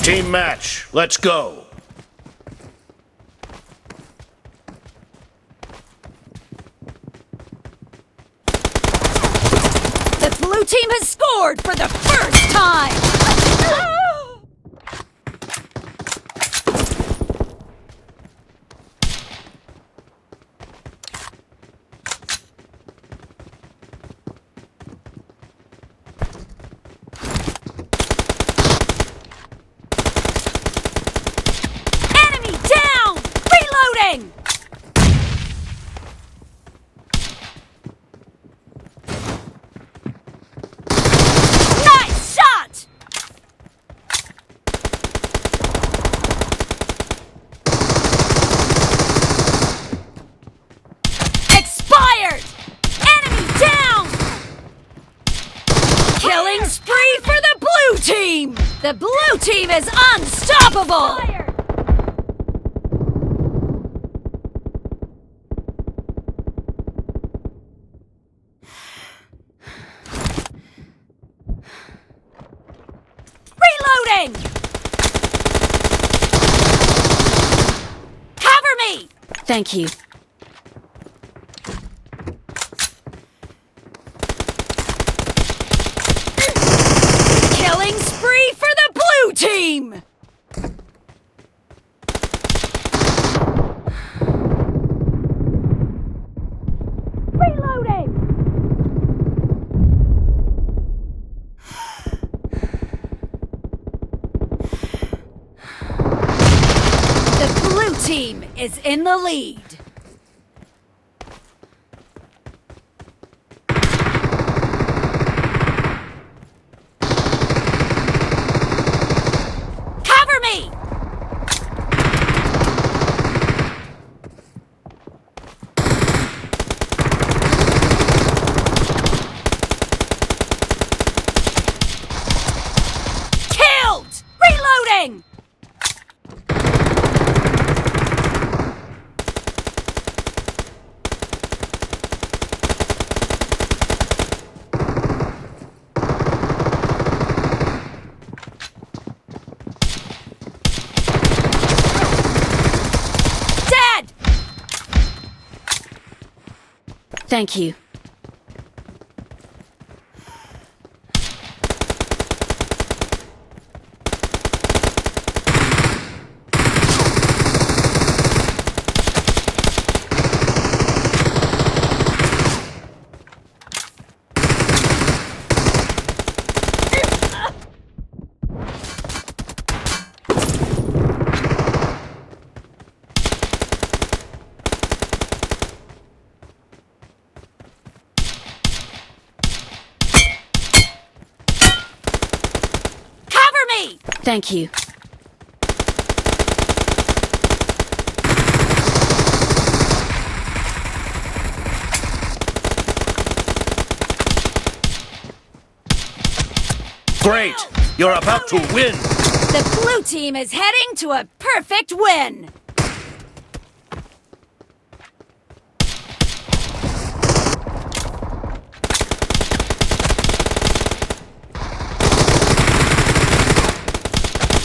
Team match, let's go. The blue team has scored for the first time! Enemy down! Reloading! Nice shot! Expired! Enemy down! Killing spree for the blue team! The blue team is unstoppable! Reloading! Cover me! Thank you. Killing spree for the blue team! Reloading! The blue team is in the lead. Cover me! Killed! Reloading! Dead! Thank you. Cover me! Thank you. Great! You're about to win! The blue team is heading to a perfect win!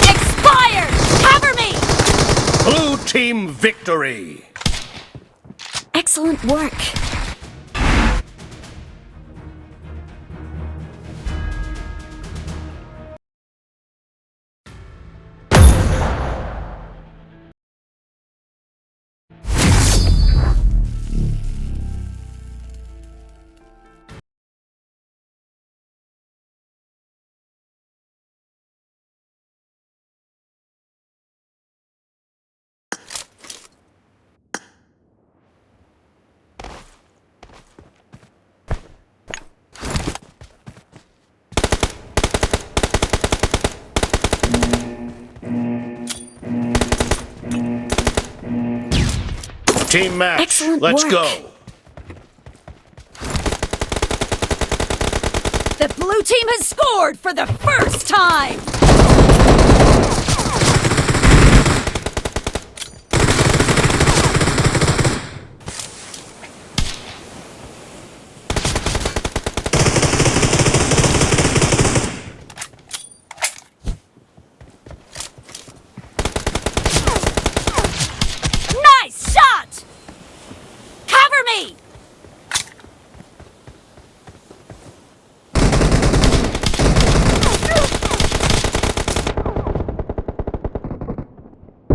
Expired! Cover me! Blue team victory! Excellent work. Team match, Excellent let's work. go. The blue team has scored for the first time!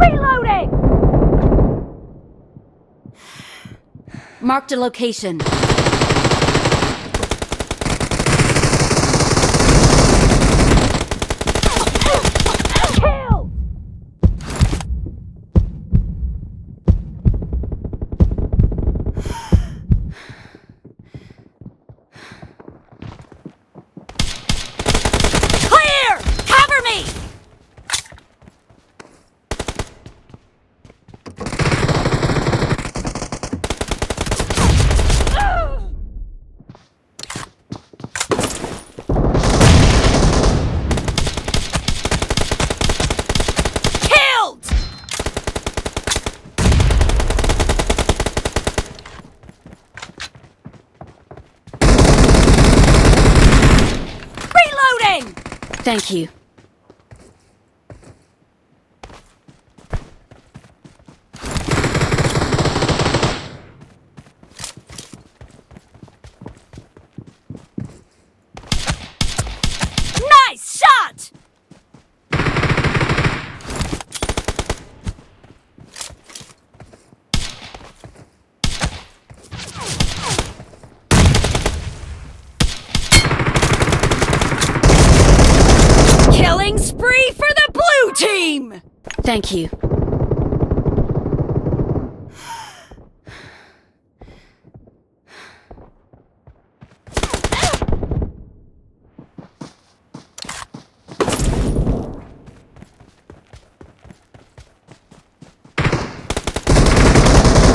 Reloading! Marked a location. Kill! Clear! Cover me! Killed! Reloading! Thank you. Nice shot! Killing spree for the blue team! Thank you.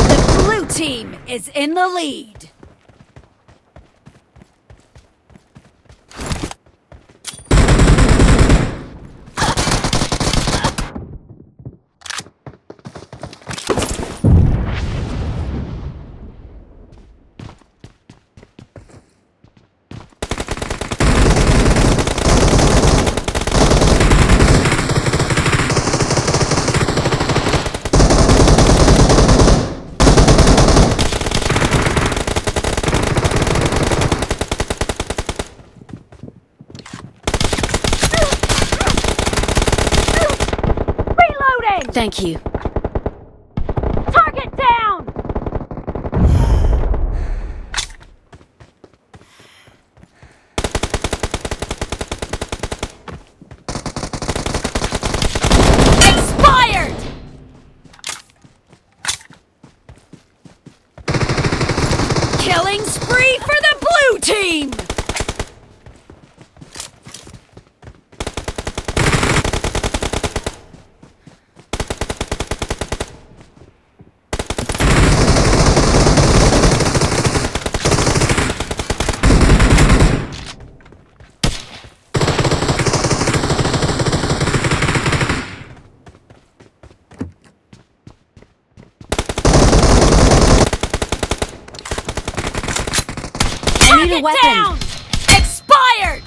The blue team is in the lead. Reloading! Thank you. Target down! Expired! Killing spree for the blue team! I need a weapon. Down! Expired!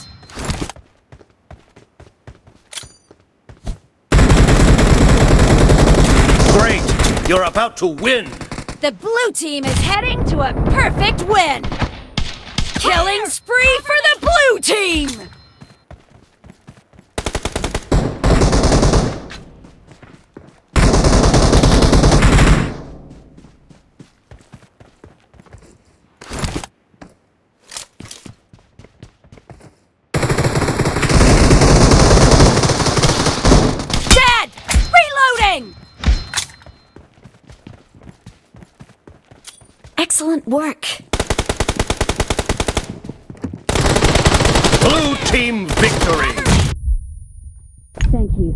Great! You're about to win! The blue team is heading to a perfect win! Killing spree for the blue team! Dead! Reloading! Excellent work. Blue team victory! Thank you.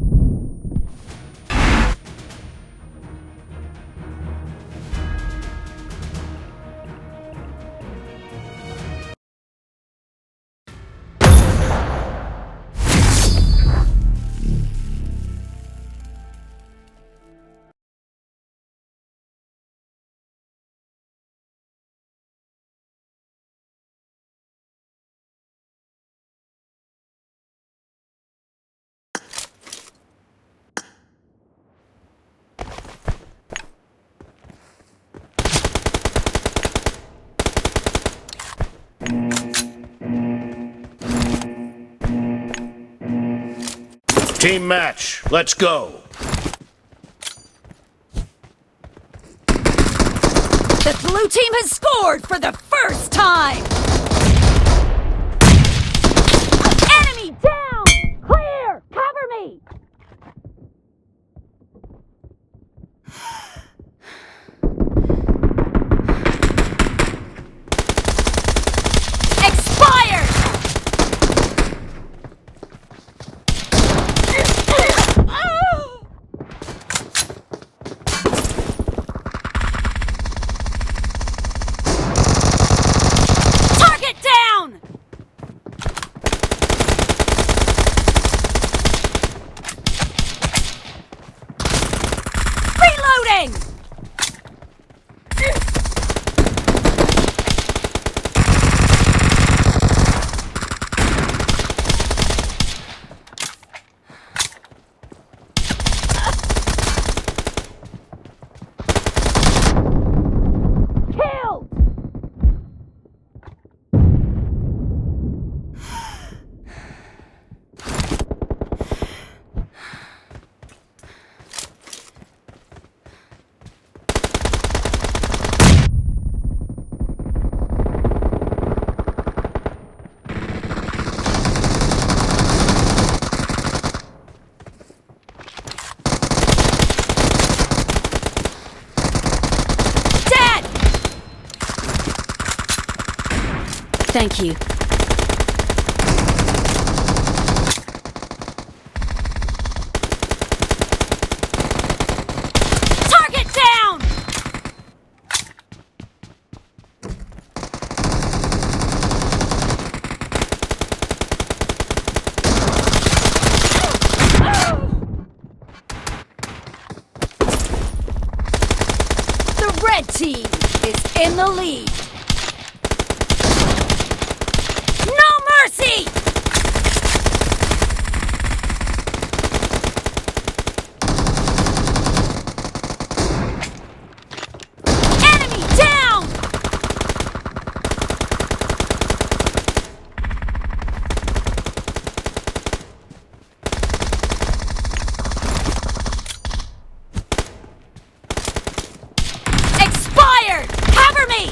Team match, let's go. The blue team has scored for the first time! Enemy down! Clear! Cover me! Expired! Target down! Reloading! Killed! Dead! Thank you. Target down! The red team is in the lead. No mercy! Enemy down! Expired! Cover me!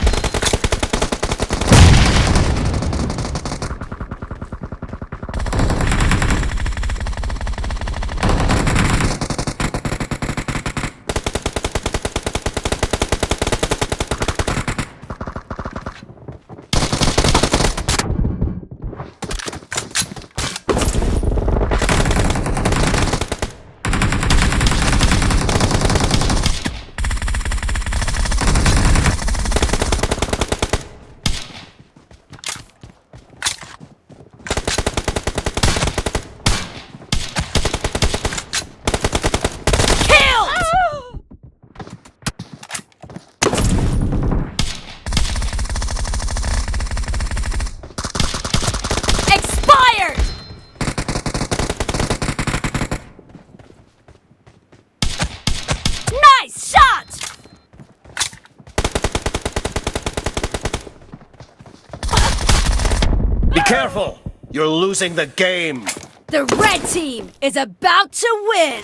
Killed! Expired! Nice shot! Be careful! You're losing the game! The red team is about to win!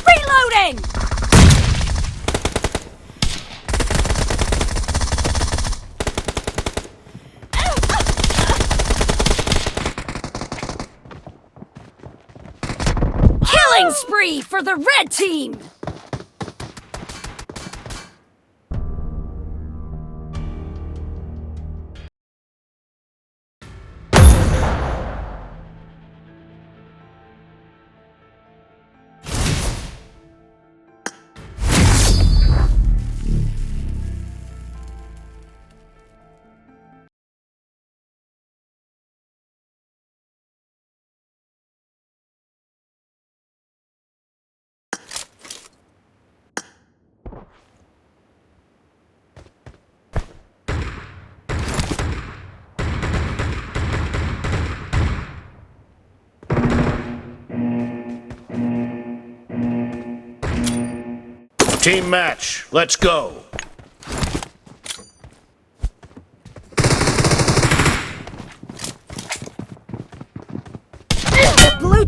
Reloading! Killing spree for the red team! Team match, let's go!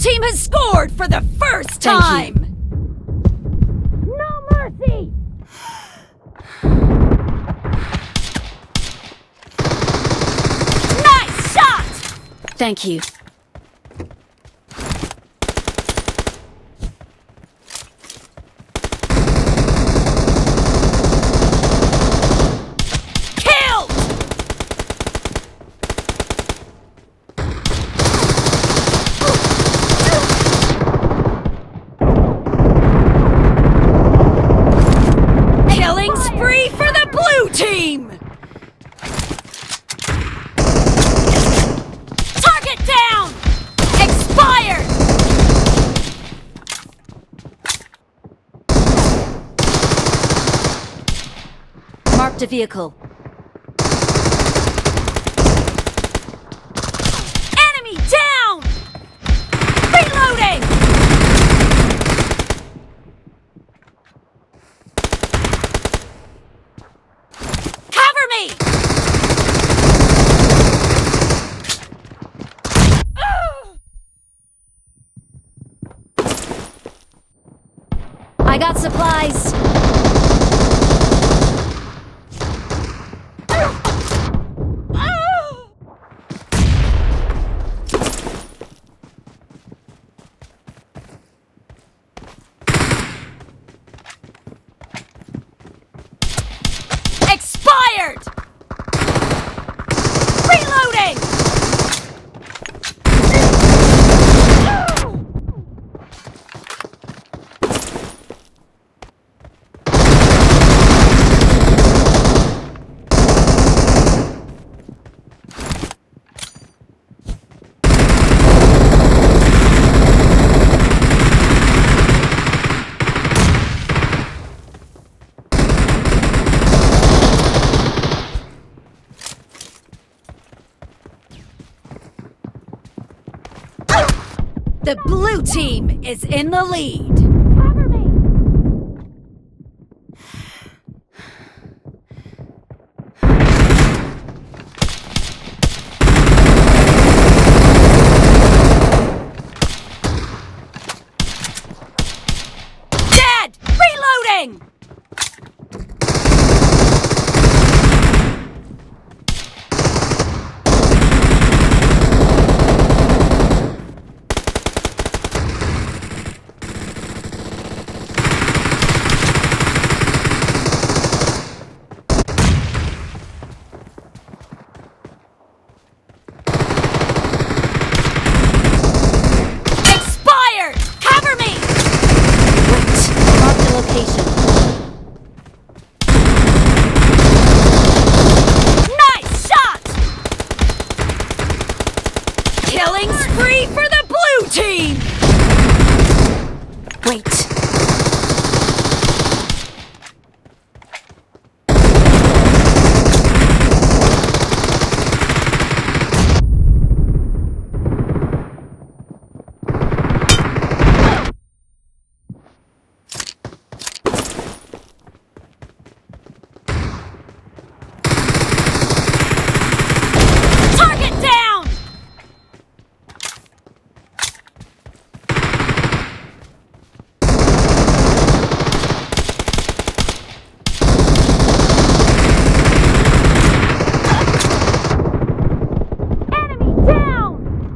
team has scored for the first time! No mercy! Nice shot! Thank you. Marked a vehicle. Enemy down! Reloading! Cover me! I got supplies. Expired! Reloading! The blue team is in the lead. Cover me! Dead! Reloading! Nice shot! Killing spree for the blue team! Wait.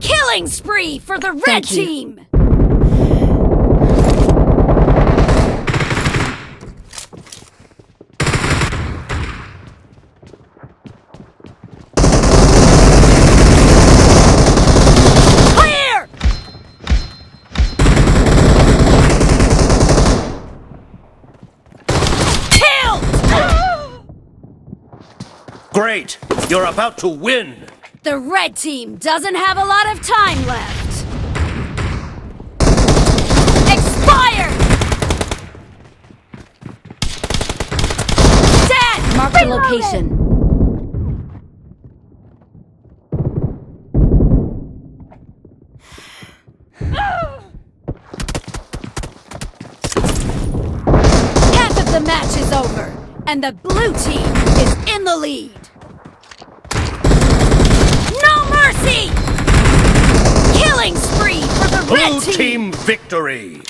Killing spree for the red team! Clear! Killed! Great! You're about to win! The red team doesn't have a lot of time left. Expired! Dead! Mark the location. Half of the match is over, and the blue team is in the lead. No mercy! Killing spree for the the red Blue team! team victory!